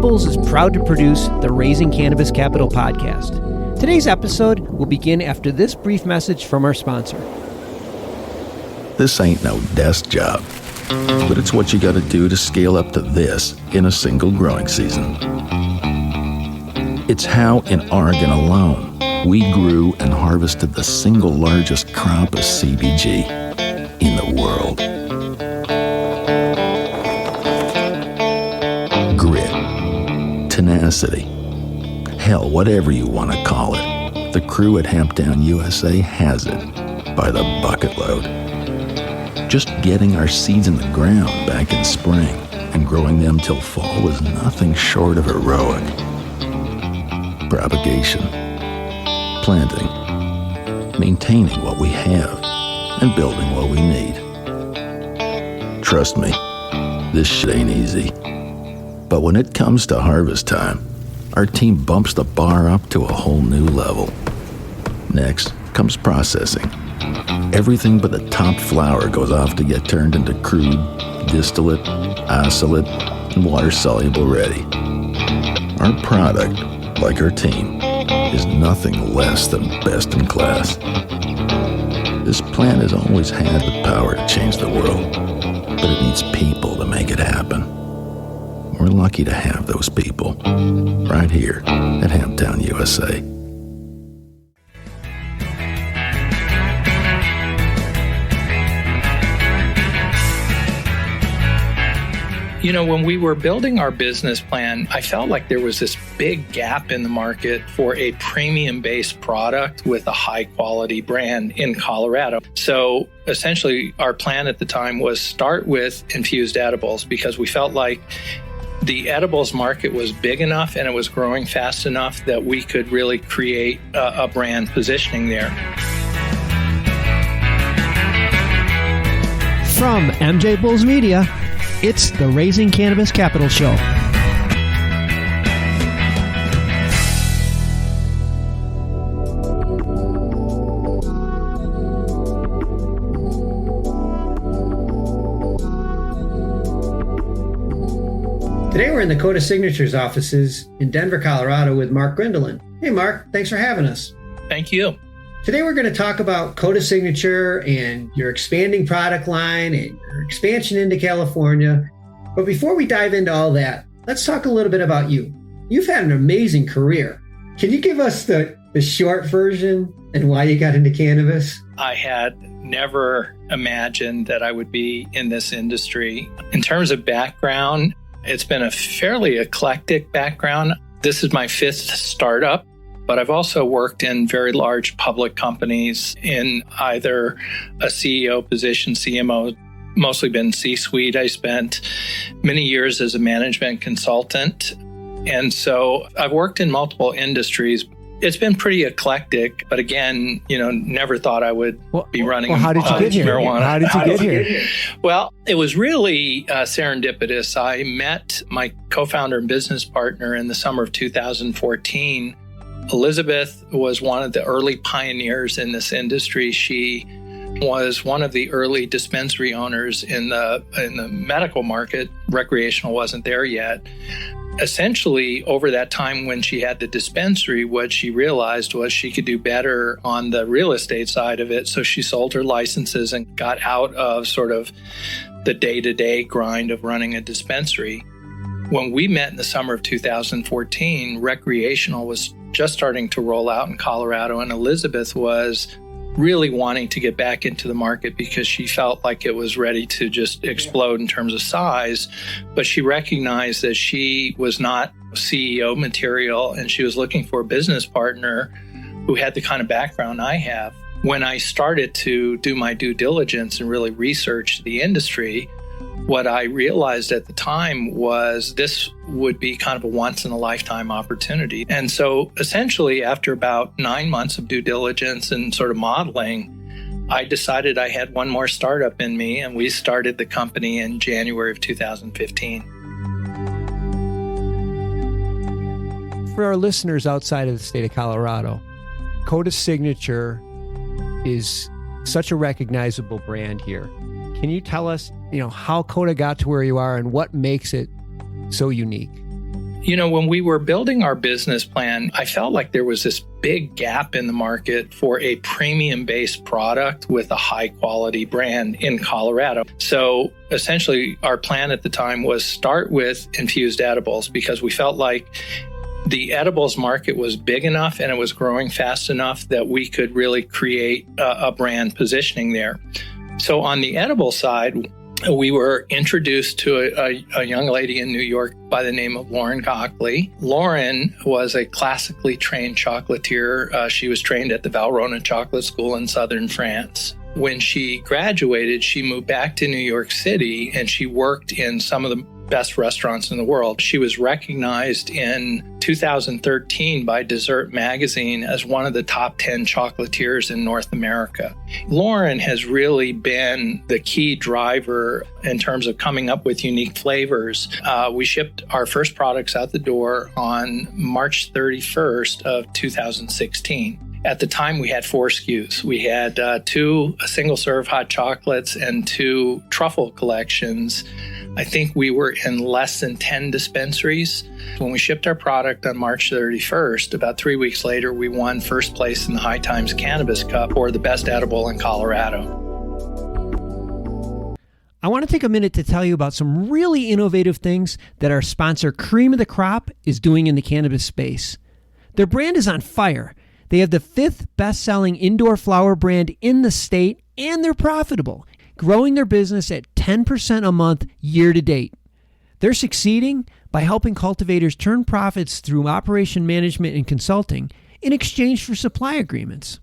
MJBulls is proud to produce the Raising Cannabis Capital podcast. Today's episode will begin after this brief message from our sponsor. This ain't no desk job, but it's what you got to do to scale up to this in a single growing season. It's how, in Oregon alone, we grew and harvested the single largest crop of CBG in the world. Grit, tenacity, hell, whatever you want to call it. The crew at Hamptown USA has it by the bucket load. Just getting our seeds in the ground back in spring and growing them till fall was nothing short of heroic. Propagation, planting, maintaining what we have, and building what we need. Trust me, this shit ain't easy. But when it comes to harvest time, our team bumps the bar up to a whole new level. Next comes processing. Everything but the top flower goes off to get turned into crude, distillate, isolate, and water-soluble ready. Our product, like our team, is nothing less than best in class. This plant has always had the power to change the world, but it needs people to make it happen. We're lucky to have those people right here at Hamptown USA. You know, when we were building our business plan, I felt like there was this big gap in the market for a premium-based product with a high-quality brand in Colorado. So essentially, our plan at the time was start with infused edibles because we felt like the edibles market was big enough and it was growing fast enough that we could really create a brand positioning there. From MJBulls Media, it's the Raising Cannabis Capital Show. Today we're in the Coda Signatures offices in Denver, Colorado with Mark Grindeland. Hey Mark, thanks for having us. Thank you. Today we're going to talk about Coda Signature and your expanding product line and your expansion into California. But before we dive into all that, let's talk a little bit about you. You've had an amazing career. Can you give us the short version and why you got into cannabis? I had never imagined that I would be in this industry. In terms of background, it's been a fairly eclectic background. This is my fifth startup, but I've also worked in very large public companies in either a CEO position, CMO, mostly been C-suite. I spent many years as a management consultant. And so I've worked in multiple industries. It's been pretty eclectic, but again, never thought I would be running how did you get here? marijuana. How did you get here? Well, it was really serendipitous. I met my co-founder and business partner in the summer of 2014. Elizabeth was one of the early pioneers in this industry. She was one of the early dispensary owners in the medical market. Recreational wasn't there yet. Essentially, over that time when she had the dispensary, what she realized was she could do better on the real estate side of it. So she sold her licenses and got out of sort of the day-to-day grind of running a dispensary. When we met in the summer of 2014, recreational was just starting to roll out in Colorado, and Elizabeth was really wanting to get back into the market because she felt like it was ready to just explode in terms of size. But she recognized that she was not CEO material and she was looking for a business partner who had the kind of background I have. When I started to do my due diligence and really research the industry, what I realized at the time was this would be kind of a once-in-a-lifetime opportunity. And so essentially, after about 9 months of due diligence and sort of modeling, I decided I had one more startup in me, and we started the company in January of 2015. For our listeners outside of the state of Colorado, Coda Signature is such a recognizable brand here. Can you tell us, how Coda got to where you are and what makes it so unique? When we were building our business plan, I felt like there was this big gap in the market for a premium-based product with a high-quality brand in Colorado. So essentially, our plan at the time was start with infused edibles because we felt like the edibles market was big enough and it was growing fast enough that we could really create a brand positioning there. So on the edible side, we were introduced to a young lady in New York by the name of Lauren Cockley. Lauren was a classically trained chocolatier. She was trained at the Valrhona Chocolate School in southern France. When she graduated, she moved back to New York City and she worked in some of the best restaurants in the world. She was recognized in 2013 by Dessert Magazine as one of the top 10 chocolatiers in North America. Lauren has really been the key driver in terms of coming up with unique flavors. We shipped our first products out the door on March 31st of 2016. At the time, we had 4 SKUs. We had 2 single-serve hot chocolates and 2 truffle collections. I think we were in less than 10 dispensaries. When we shipped our product on March 31st, about 3 weeks later, we won first place in the High Times Cannabis Cup for the best edible in Colorado. I want to take a minute to tell you about some really innovative things that our sponsor, Cream of the Crop, is doing in the cannabis space. Their brand is on fire. They have the 5th best-selling indoor flower brand in the state, and they're profitable, growing their business at 10% a month year to date. They're succeeding by helping cultivators turn profits through operation management and consulting in exchange for supply agreements.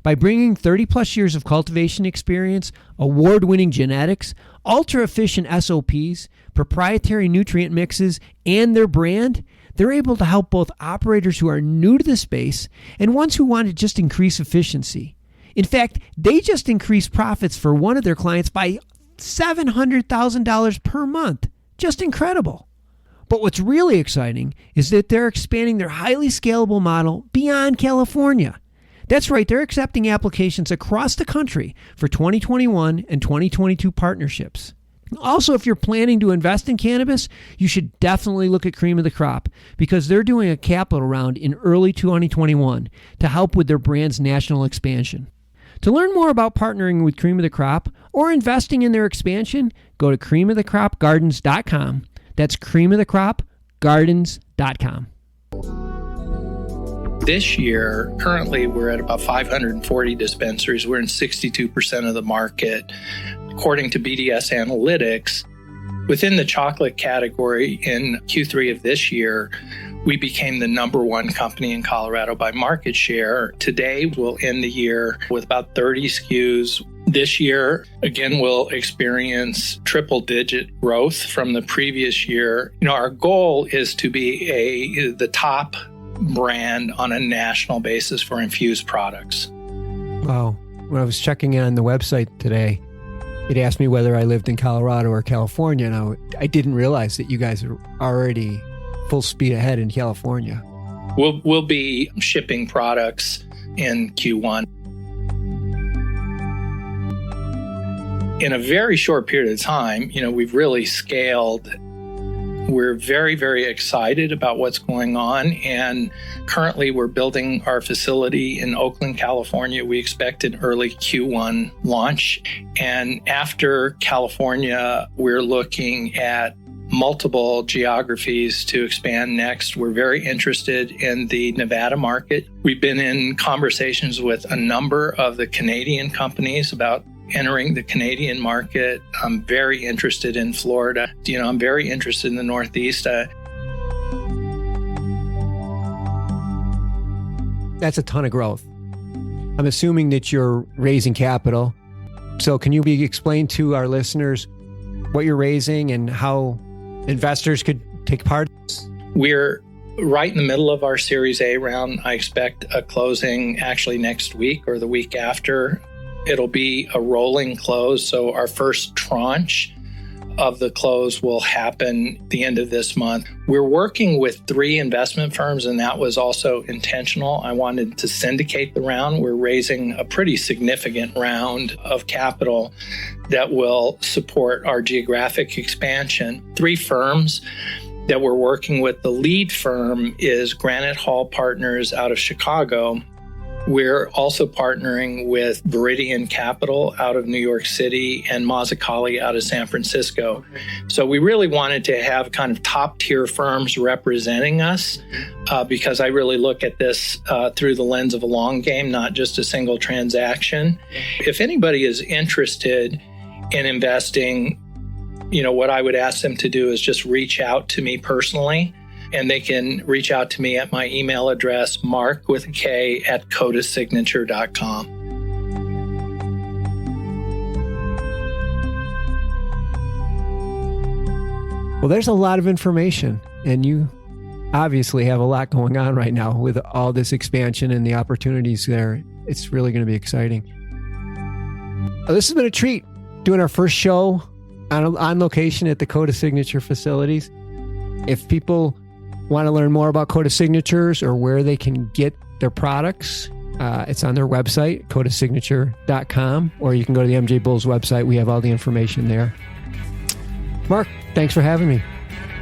By bringing 30-plus years of cultivation experience, award-winning genetics, ultra-efficient SOPs, proprietary nutrient mixes, and their brand, they're able to help both operators who are new to the space and ones who want to just increase efficiency. In fact, they just increased profits for one of their clients by $700,000 per month. Just incredible. But what's really exciting is that they're expanding their highly scalable model beyond California. That's right, they're accepting applications across the country for 2021 and 2022 partnerships. Also, if you're planning to invest in cannabis, you should definitely look at Cream of the Crop because they're doing a capital round in early 2021 to help with their brand's national expansion. To learn more about partnering with Cream of the Crop or investing in their expansion, go to creamofthecropgardens.com. That's creamofthecropgardens.com. This year, currently, we're at about 540 dispensaries. We're in 62% of the market. According to BDS Analytics, within the chocolate category in Q3 of this year, we became the number 1 company in Colorado by market share. Today, we'll end the year with about 30 SKUs. This year, again, we'll experience triple-digit growth from the previous year. Our goal is to be the top brand on a national basis for infused products. Wow. When I was checking in on the website today, it asked me whether I lived in Colorado or California, and I didn't realize that you guys are already full speed ahead in California. We'll be shipping products in Q1. In a very short period of time, we've really scaled. We're very, very excited about what's going on, and currently we're building our facility in Oakland, California. We expect an early Q1 launch, and after California, we're looking at multiple geographies to expand next. We're very interested in the Nevada market. We've been in conversations with a number of the Canadian companies about entering the Canadian market. I'm very interested in Florida. I'm very interested in the Northeast. That's a ton of growth. I'm assuming that you're raising capital. So can you explain to our listeners what you're raising and how investors could take part? We're right in the middle of our Series A round. I expect a closing actually next week or the week after. It'll be a rolling close, so our first tranche of the close will happen at the end of this month. We're working with 3 investment firms, and that was also intentional. I wanted to syndicate the round. We're raising a pretty significant round of capital that will support our geographic expansion. 3 firms that we're working with. The lead firm is Granite Hall Partners out of Chicago. We're also partnering with Viridian Capital out of New York City and Mazzucchelli out of San Francisco. So we really wanted to have kind of top tier firms representing us because I really look at this through the lens of a long game, not just a single transaction. If anybody is interested in investing, what I would ask them to do is just reach out to me personally. And they can reach out to me at my email address, mark with a K at codasignature.com. Well, there's a lot of information, and you obviously have a lot going on right now with all this expansion and the opportunities there. It's really going to be exciting. This has been a treat, doing our first show on location at the Coda Signature facilities. If people want to learn more about Coda Signatures or where they can get their products, it's on their website, codasignature.com, or you can go to the MJBulls website. We have all the information there. Mark, thanks for having me.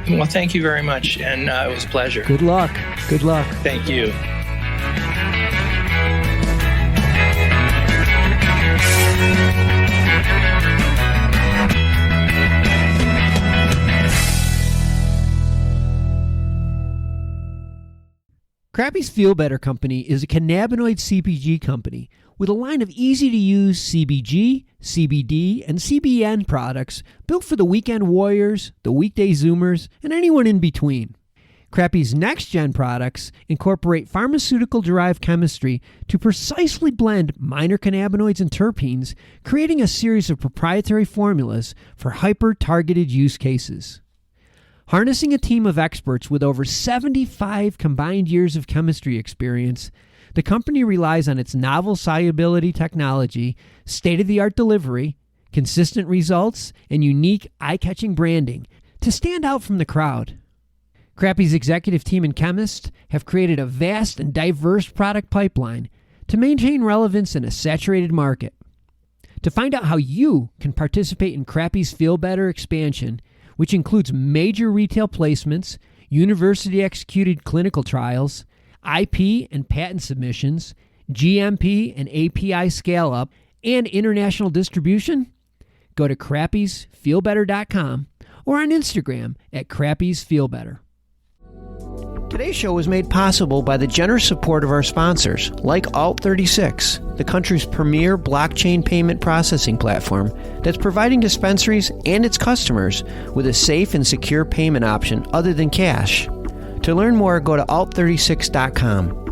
Well, thank you very much, and it was a pleasure. Good luck. Good luck. Thank you. Crappie's Feel Better Company is a cannabinoid CPG company with a line of easy-to-use CBG, CBD, and CBN products built for the weekend warriors, the weekday Zoomers, and anyone in between. Crappie's next-gen products incorporate pharmaceutical-derived chemistry to precisely blend minor cannabinoids and terpenes, creating a series of proprietary formulas for hyper-targeted use cases. Harnessing a team of experts with over 75 combined years of chemistry experience, the company relies on its novel solubility technology, state-of-the-art delivery, consistent results, and unique eye-catching branding to stand out from the crowd. Crappie's executive team and chemists have created a vast and diverse product pipeline to maintain relevance in a saturated market. To find out how you can participate in Crappie's Feel Better expansion, which includes major retail placements, university-executed clinical trials, IP and patent submissions, GMP and API scale-up, and international distribution, go to crappiesfeelbetter.com or on Instagram at crappiesfeelbetter. Today's show was made possible by the generous support of our sponsors, like Alt36, the country's premier blockchain payment processing platform that's providing dispensaries and its customers with a safe and secure payment option other than cash. To learn more, go to alt36.com.